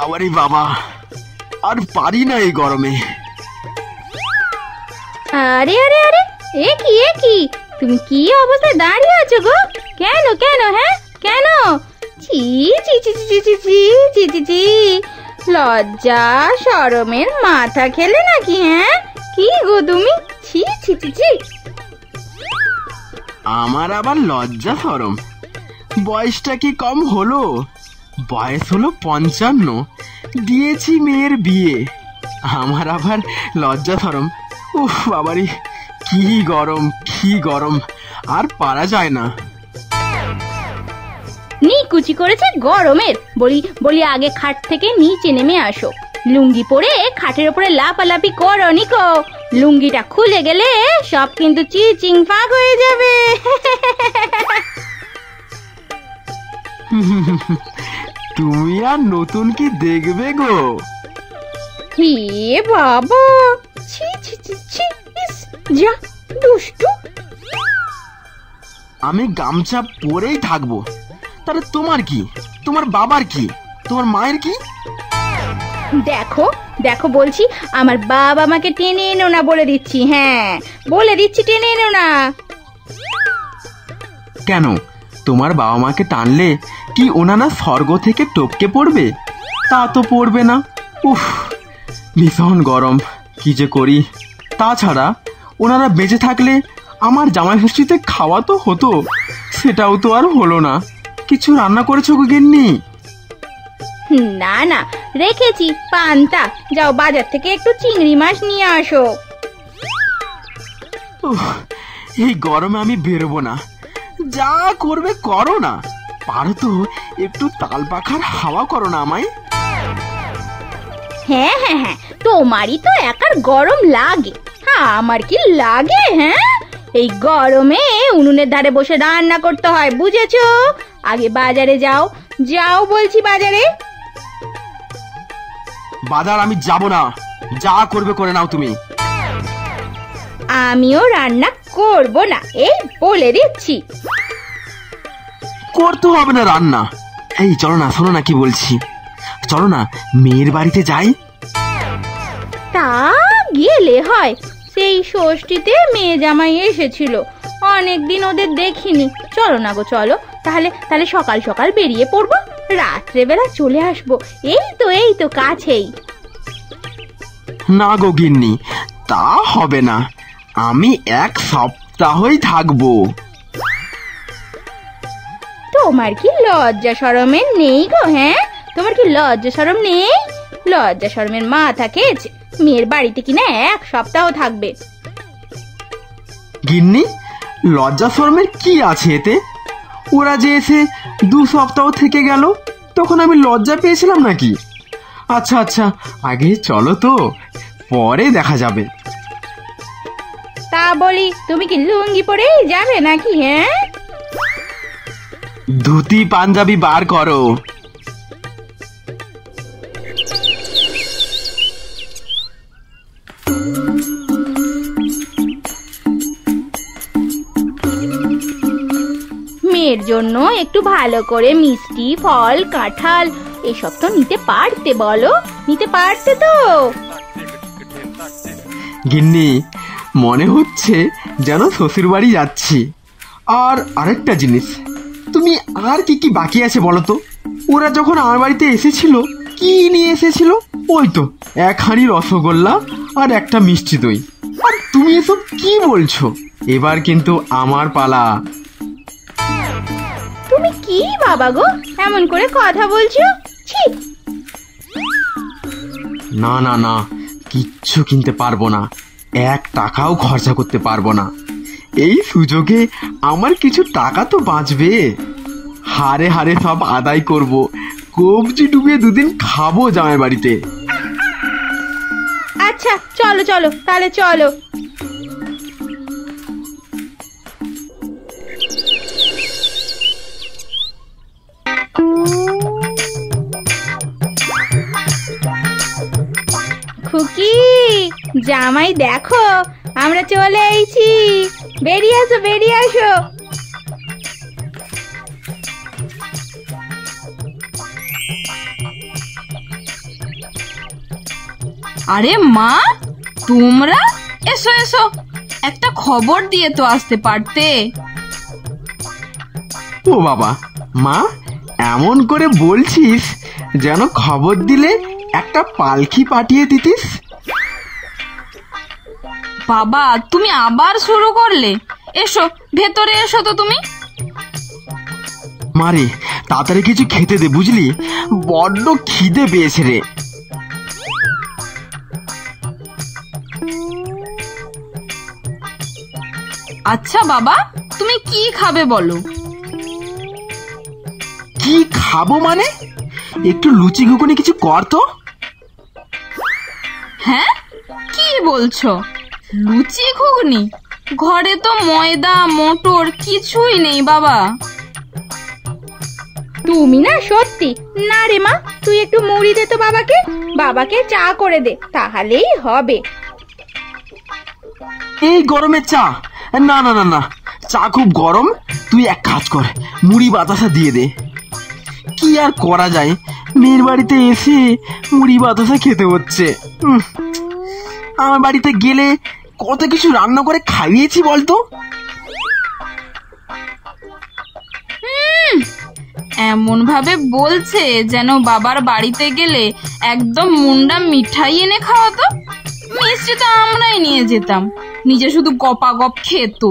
বাবারে বাবা, আর পারি না এই গরমে। আরে আরে আরে, এ কি তুমি কি অবস্থায় দাঁড়িয়ে আছো গো? কেন কেন, হ্যাঁ কেন? ছি ছি ছি ছি ছি ছি ছি ছি ছি, লজ্জা শরমের মাথা খেলে নাকি? হ্যাঁ কি গো তুমি? ছি ছি ছি ছি। আমার আবার লজ্জা শরম? বয়সটা কি কম হলো? বয়স হলো 55, দিয়েছি মেয়ের বিয়ে, আমার আবার লজ্জা শরম? উফ বাবারি, কি গরম কি গরম, আর পারা যায় না। নিকুচি করেছে গরমের। বলি আগে খাট থেকে নিচে নেমে আসো, লুঙ্গি পরে খাটের উপরে লাফালাফি করো নিকো। লুঙ্গিটা খুলে গেলে সব কিন্তু চিচিং ফাঁক হয়ে যাবে। তুমি আর নতুন কি দেখবে গো? হে বাবা, ছি ছি ছি ছি, ইস, যা দুষ্টু। আমি গামছা পরেই থাকবো, তাহলে তোমার কি? তোমার বাবার কি? তোমার মায়ের কি? দেখো দেখো বলছি, আমার বাবা আমাকে টেনে এনো না বলে দিচ্ছি। হ্যাঁ বলে দিচ্ছি, টেনে এনো না। কেন? তোমার বাবা মাকে টানলে কি ওনারা স্বর্গ থেকে টপকে পড়বে? তা তো পড়বে না। উফ, ভীষণ গরম, কি যে করি। তাছাড়া ওনারা বেঁচে থাকলে আমার জামাই ষষ্ঠীতে খাওয়া তো হতো, সেটাও তো আর হলো না। কিছু রান্না করেছো গো গিন্নি? না না, রেখেছি পান্তা। যাও বাজার থেকে একটু চিংড়ি মাছ নিয়ে আসো। উফ, এই গরমে আমি বেরোবো না, যা করবে করো না। পারো তো একটু তাল পাখার হাওয়া করো না আমায়। হ্যাঁ হ্যাঁ হ্যাঁ, তোমারই তো একার গরম লাগে, হ্যাঁ আমার কি লাগে? হ্যাঁ, এই গরমে উনুনের ধারে বসে রান্না করতে হয়, বুঝেছো? আগে বাজারে যাও, যাও বলছি বাজারে। বাজার আমি যাব না, যা করবে করে নাও তুমি। আমিও রান্না করব না, এই বলে দিচ্ছি। করতে হবে না রান্না। এই চলো না, শোনো না কি বলছি, চলো না মেয়ের বাড়িতে যাই। তা গেলে হয়, সেই ষষ্ঠীতে মেয়ে জামাই এসেছিল, অনেকদিন ওদের দেখিনি। চলো না গো, চলো তাহলে সকাল সকাল বেরিয়ে পড়বো, রাত্রেবেলা চলে আসবো। এই তো কাছেই। না গো গিন্নি, তা হবে না, আমি 1 সপ্তাহই থাকবো। তোমার কি লজ্জা শরমের নেই গো? হ্যাঁ, তোমার কি লজ্জা শরম নেই? লজ্জা শরমের মাথা খেয়েছে, মেয়ের বাড়িতে কিনা 1 সপ্তাহ থাকবে। গিন্নি, লজ্জা শরমের কি আছে এতে? ওরা যে এসে 2 সপ্তাহ থেকে গেল, তখন আমি লজ্জা পেয়েছিলাম নাকি? আচ্ছা আচ্ছা, আগে চলো তো, পরে দেখা যাবে। তা বলি, তুমি কি লুঙ্গি পরেই যাবে নাকি? হ্যাঁ, ধুতি পাঞ্জাবি বার করো। মেয়ের জন্য একটু ভালো করে মিষ্টি ফল কাঁঠাল এসব তো নিতে পারতে, বলো? নিতে পারতে তো? গিন্নি, মনে হচ্ছে যেন শ্বশুর বাড়ি যাচ্ছি। আর আরেকটা জিনিস, তুমি আর কি কি বাকি আছে বলো তো? ওরা যখন আমার বাড়িতে এসেছিল, কি নিয়ে এসেছিল? ওই তো 1 হাঁড়ি রসগোল্লা আর একটা মিষ্টি দই। আর তুমি এসব কি বলছো? এবার কিন্তু আমার পালা। তুমি কি বাবা গো, এমন করে কথা বলছো? ছি! না না না, কিচ্ছু কিনতে পারবো না, 1 টাকাও খরচা করতে পারবো না। এই সুযোগে আমার কিছু টাকা তো বাঁচবে, হারে হারে সব আদায় করব, কবজি ডুবিয়ে 2 দিন খাবো জামাই বাড়িতে। আচ্ছা চলো চলো, তাহলে চলো। খুকি, জামাই দেখো, আমরা চলে এসেছি, বেরিয়ে আসো বেরিয়ে আসো। আরে মা, তোমরা এসো এসো, একটা খবর দিয়ে তো আসতে পারতে। ও বাবা, মা এমন করে বলছিস যেন খবর দিলে একটা পালকি পাঠিয়ে দিতিস। বাবা, তুমি আবার শুরু করলে। এসো, ভেতরে এসো তো তুমি। মারে, তাড়াতাড়ি কিছু খেতে দে বুঝলি, বড্ড খিদে পেয়েছে রে। আচ্ছা বাবা, তুমি কি খাবে বলো? কি খাবো মানে? একটু লুচি ঘুগনি কিছু কর তো। হ্যাঁ, কি বলছো? লুচি ঘুগনি? ঘরে তো ময়দা মটর কিছুই নেই বাবা। তুমি না সত্যি না রে মা, তুই একটু মুড়ি দে তো বাবাকে, বাবাকে চা করে দে, তাহলেই হবে। এই গরমে চা? না না না না, চা খুব গরম। তুই এক কাজ কর, মুড়ি বাতাসা দিয়ে দে। কি আর করা যায়, মেয়ের বাড়িতে এসে মুড়ি বাতাসা খেতে হচ্ছে। আমার বাড়িতে গেলে কত কিছু রান্না করে খাইয়েছি বলতো। এমন ভাবে বলছে যেন বাবার বাড়িতে গেলে একদম মুন্ডা মিঠাই এনে খাওয়াতো। মিষ্টি তো আমরাই নিয়ে যেতাম, নিজে শুধু গপাগপ খেত।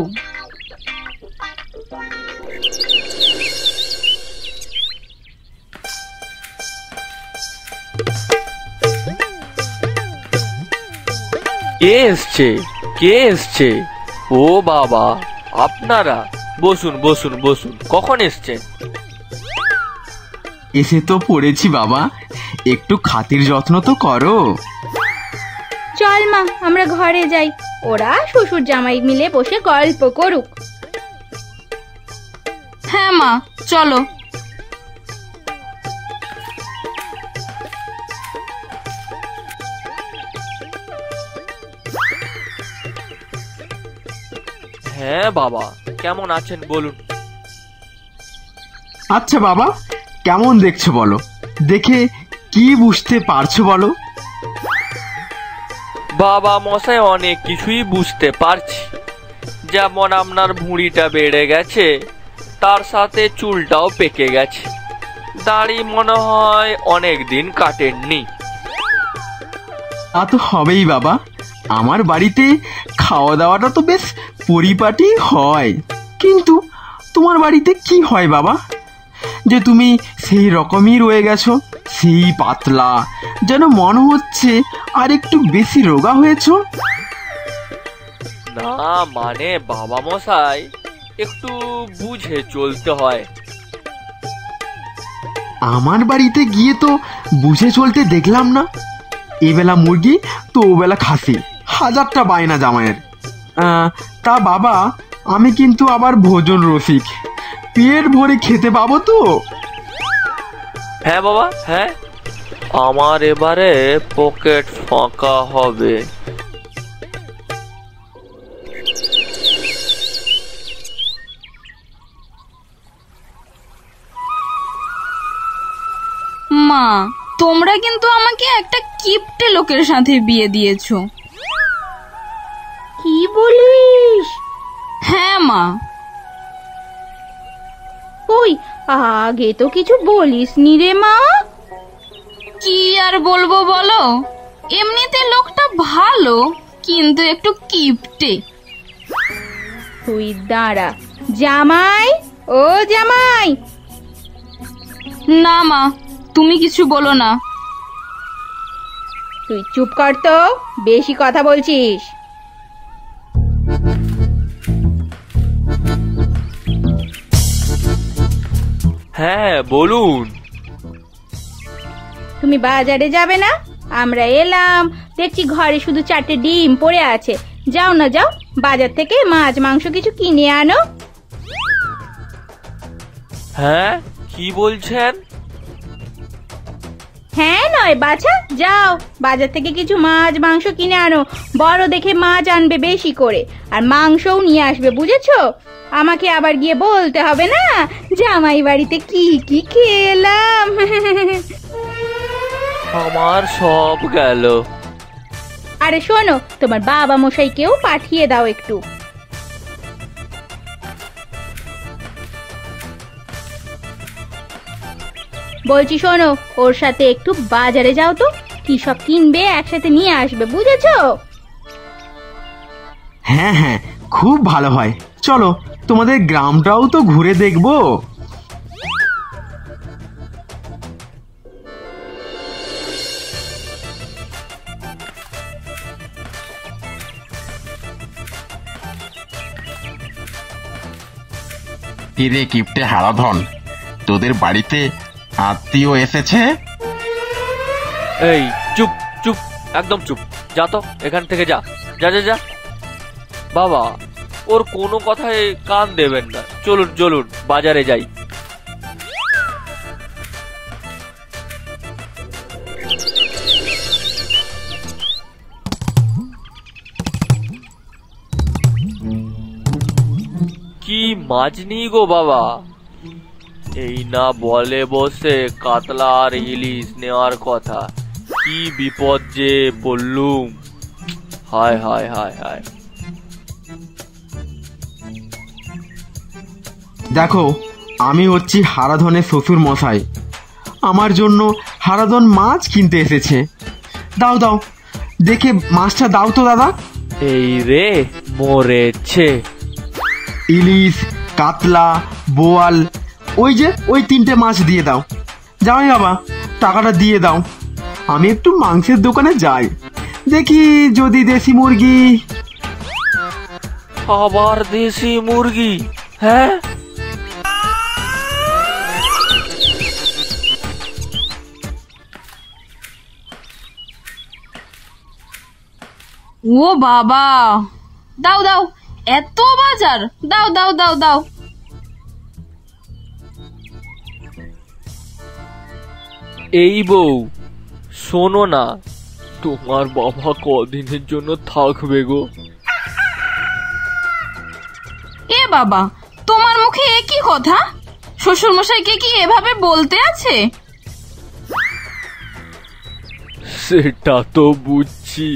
কে এসছে? কে এসছে? ও বাবা, আপনারা বসুন বসুন বসুন। কখন এসছেন? এসে তো পড়েছি বাবা, একটু খাতির যত্ন তো করো। চল মা, আমরা ঘরে যাই, ওরা শ্বশুর জামাই মিলে বসে গল্প করুক। হ্যাঁ মা, চলো। হ্যাঁ বাবা, কেমন আছেন বলুন। আচ্ছা বাবা, কেমন দেখছো বলো, দেখে কি বুঝতে পারছো বলো। বাবা মশাই, অনেক কিছুই বুঝতে পারছি। যেমন আপনার ভুঁড়িটা বেড়ে গেছে, তার সাথে চুলটাও পেকে গেছে, দাড়ি মনে হয় অনেক দিন কাটেননি। তা তো হবেই বাবা, আমার বাড়িতে খাওয়া দাওয়াটা তো বেশ পরিপাটি হয়। কিন্তু তোমার বাড়িতে কি হয় বাবা, যে তুমি সেই রকমই রয়ে গেছো, সেই পাতলা, যেন মনে হচ্ছে আর একটু বেশি রোগা হয়েছো। না মানে বাবা মশাই, একটু বুঝে চলতে হয়। আমার বাড়িতে গিয়ে তো বুঝে চলতে দেখলাম না। এবেলা মুরগি তো ওবেলা খাসি, হাজারটা বায়না জামাইয়ের। তা বাবা, আমি কিন্তু আবার ভোজন রসিক, পেট ভরে খেতে পাবো তো? হ্যাঁ বাবা, হ্যাঁ, আমার এবারে পকেট ফাঁকা হবে। মা, তোমরা কিন্তু আমাকে একটা কিপটে লোকের সাথে বিয়ে দিয়েছো। কি বলিস? হ্যাঁ মা। ওই আগে তো কিছু বলিসনি রে মা। কি আর বলবো বলো, এমনিতে লোকটা ভালো, কিন্তু একটু কিপটে। তুই দাঁড়া। জামাই, ও জামাই। না মা, তুমি কিছু বলো না। তুই চুপ কর তো, বেশি কথা বলছিস। হ্যাঁ বলুন। তুমি বাজারে যাবে না? আমরা এলাম, দেখছি ঘরে শুধু 4টে ডিম পড়ে আছে। যাও না, যাও, বাজার থেকে মাছ মাংস কিছু কিনে আনো। হ্যাঁ, কি বলছেন? হ্যাঁ নয় বাছা, যাও বাজার থেকে কিছু মাছ মাংস কিনে আনো। বড় দেখে মাছ আনবে বেশি করে, আর মাংসও নিয়ে আসবে, বুঝেছো? আমাকে আবার গিয়ে বলতে হবে না জামাই বাড়িতে কি কি খেলাম। আমার সব গেল। আরে শোনো, তোমার বাবা মশাইকেও পাঠিয়ে দাও একটু। বলছি শোনো, ওর সাথে একটু বাজারে যাও তো, কি সব কিনবে একসাথে নিয়ে আসবে, বুঝেছো? হ্যাঁ হ্যাঁ, খুব ভালো হয়। চলো, তোমাদের গ্রামটাও তো ঘুরে দেখবো। কিরে কিপটে হারাধন, তোদের বাড়িতে আত্মীয় এসেছে? এই চুপ চুপ, একদম চুপ, যা তো এখান থেকে, যা যা যা যা। বাবা, ওর কোনো কথায় কান দেবেন না। চলুন চলুন, বাজারে যাই। কি মাছ নিই গো বাবা? এই না বলে বসে কাতলা আর ইলিশ নেওয়ার কথা, কি বিপদ যে পড়লুম। হায় হায় হায় হায়। দেখো, আমি হচ্ছি হারাধনের শ্বশুর মশাই। আমার জন্য হারাধন মাছ কিনতে এসেছে। দাও দাও, দেখে মাছটা দাও তো দাদা। এই রে মরেছে। ইলিশ, কাতলা, বোয়াল, ওই যে ওই 3টে মাছ দিয়ে দাও। যাও বাবা, টাকাটা দিয়ে দাও। আমি একটু মাংসের দোকানে যাই, দেখি যদি দেশি মুরগি। আবার দেশি মুরগি? হ্যাঁ, ও বাবা, দাও দাও, এত বাজার, দাও দাও দাও দাও। এই বউ, শোনো না, তোমার বাবা কদিনের জন্য থাকবে গো? এ বাবা, তোমার মুখে এ কি কথা? শ্বশুর মশাইকে কি এভাবে বলতে আছে? সেটা তো বুঝছি,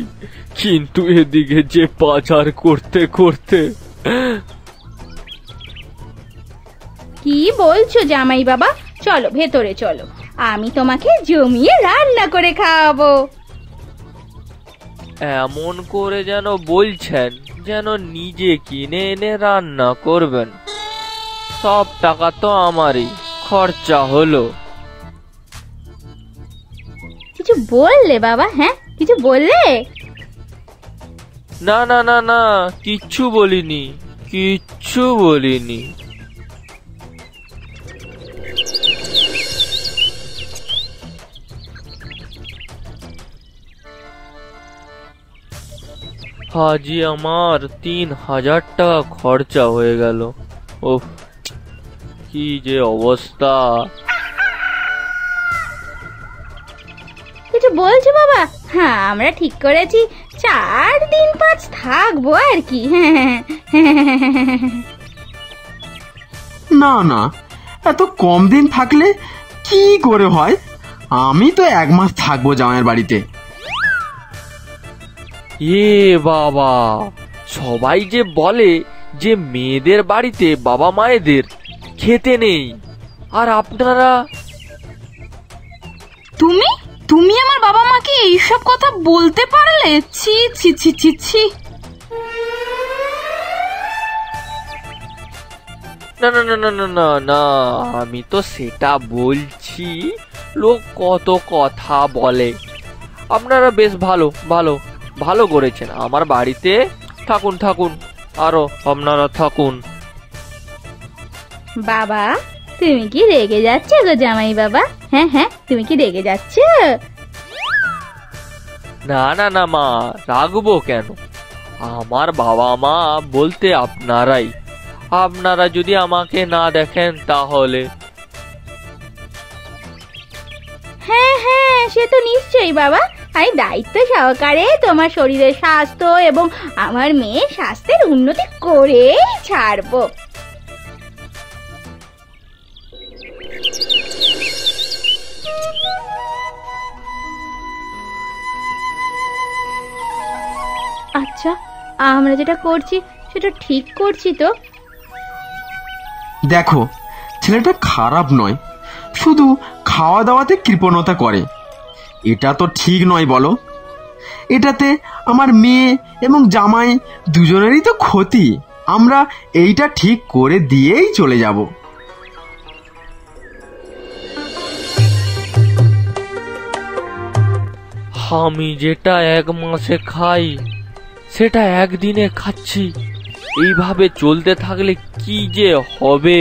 কিন্তু এদিকে যে পাচার করতে করতে। কি বলছো জামাই বাবা? চলো ভেতরে চলো, আমি তোমাকে জমিয়ে রান্না করে খাওয়াবো। এমন করে যেন বলছেন যেন নিজে কিনে এনে রান্না করবেন। সব টাকা তো আমারই খরচা হলো। কিছু বললে বাবা? হ্যাঁ, কিছু বললে? না না না না, কিচ্ছু বলিনি, কিচ্ছু বলিনি। হাজি আমার 3000 টাকা খরচা হয়ে গেল। ওহ, কি যে অবস্থা। কিছু বলছো বাবা? হ্যাঁ, আমরা ঠিক করেছি 4 দিন 5 থাকবো আর কি। না না, এত কম দিন থাকলে কি করে হয়? আমি তো 1 মাস থাকবো জামাইয়ের বাড়িতে। এ বাবা, সবাই যে বলে যে মেয়েদের বাড়িতে বাবা মায়েদের খেতে নেই, আর আপনারা। তুমি তুমি আমার বাবা মাকে এইসব কথা বলতে পারলে? ছি ছি ছি ছি ছি। না না না না না না না, আমি তো সেটা বলছি, লোক কত কথা বলে। আপনারা বেশ ভালো ভালো ভালো করেছেন, আমার বাড়িতে থাকুন থাকুন, আরো আপনারা থাকুন। বাবা, তুমি কি রেগে যাচ্ছ গো জামাই বাবা? হ্যাঁ হ্যাঁ, তুমি কি রেগে যাচ্ছ? না না না মা, রাখবো কেন? আমার বাবা মা বলতে আপনারাই। আপনারা যদি আমাকে না দেখেন তাহলে। হ্যাঁ হ্যাঁ, সে তো নিশ্চয়ই বাবা। আমি দায়িত্ব সহকারে তোমার শরীরের স্বাস্থ্য এবং আমার মেয়ের স্বাস্থ্যের উন্নতি করে ছাড়বো। আচ্ছা, আমরা যেটা করছি সেটা ঠিক করছি তো? দেখো, ছেলেটা খারাপ নয়, শুধু খাওয়া দাওয়াতে কৃপণতা করে। এটা তো ঠিক নয় বলো? এটাতে আমার মেয়ে এবং জামাই দুজনেরই তো ক্ষতি। আমরা এইটা ঠিক করে দিয়েই চলে যাব। আমি যেটা 1 মাসে খাই সেটা একদিনে খাচ্ছি। এইভাবে চলতে থাকলে কি যে হবে।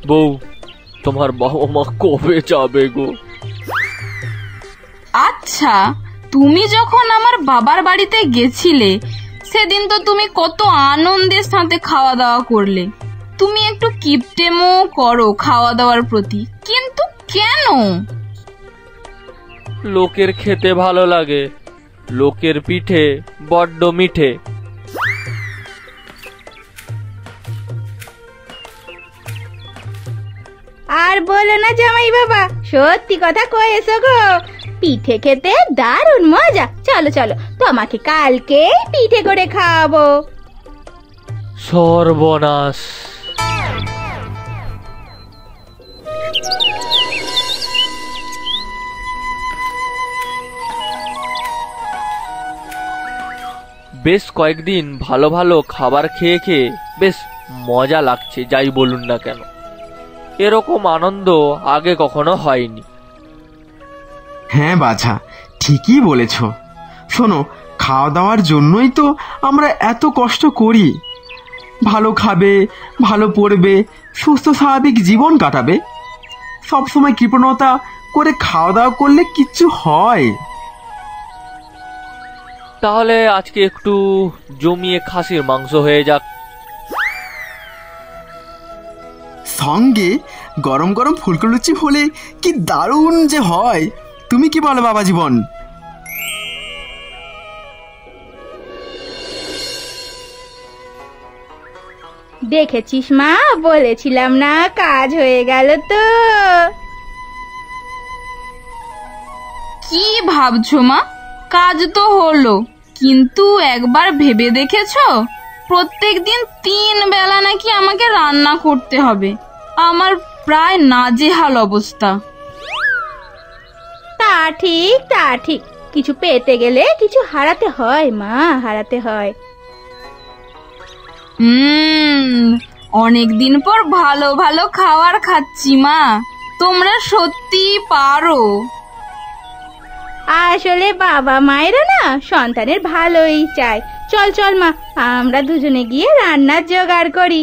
বউ, তোমার বাবা মা কবে যাবে গো? আচ্ছা, তুমি যখন আমার বাবার বাড়িতে গেছিলে সেদিন তো তুমি কত আনন্দের সাথে খাওয়া দাওয়া করলে। তুমি একটু কিপটেমো করো খাওয়া দাওয়ার প্রতি, কিন্তু কেন? লোকের খেতে ভালো লাগে, লোকের পিঠে বড্ড মিঠে। আর বলো না জামাই বাবা, সত্যি কথা কয়েছো গো। পিঠে খেতে দারুণ মজা। চলো চলো, তোমাকে কালকেই পিঠে করে খাওয়াবো। সর্বনাশ! বেশ কয়েকদিন ভালো ভালো খাবার খেয়ে খেয়ে বেশ মজা লাগছে, যাই বলুন না কেন। এরকম আনন্দ আগে কখনো হয়নি। হ্যাঁ বাছা, ঠিকই বলেছ। শোনো, খাওয়া দাওয়ার জন্যই তো আমরা এত কষ্ট করি। ভালো খাবে, ভালো পড়বে, সুস্থ স্বাভাবিক জীবন কাটাবে। সবসময় কৃপণতা করে খাওয়া দাওয়া করলে কিচ্ছু হয়? তাহলে আজকে একটু জমিয়ে খাসির মাংস হয়ে যাক। সঙ্গে গরম গরম ফুলকো লুচি হলে কি দারুণ যে হয়। তুমি কি বলো বাবা জীবন? দেখেছিস মা, বলেছিলাম না, কাজ হয়ে গেল তো। কি ভাবছো মা? কাজ তো হলো, কিন্তু একবার ভেবে দেখেছো প্রত্যেকদিন 3 বেলা নাকি আমাকে রান্না করতে হবে? আমার প্রায় নাজেহাল অবস্থা। তা ঠিক, তা ঠিক। কিছু পেতে গেলে কিছু হারাতে হয় মা, হারাতে হয়। অনেকদিন পর ভালো ভালো খাবার খাচ্ছি মা। তোমরা সত্যি পারো। আসলে বাবা মায়েরা না সন্তানের ভালোই চায়। চল চল মা, আমরা দুজনে গিয়ে রান্নার জোগাড় করি।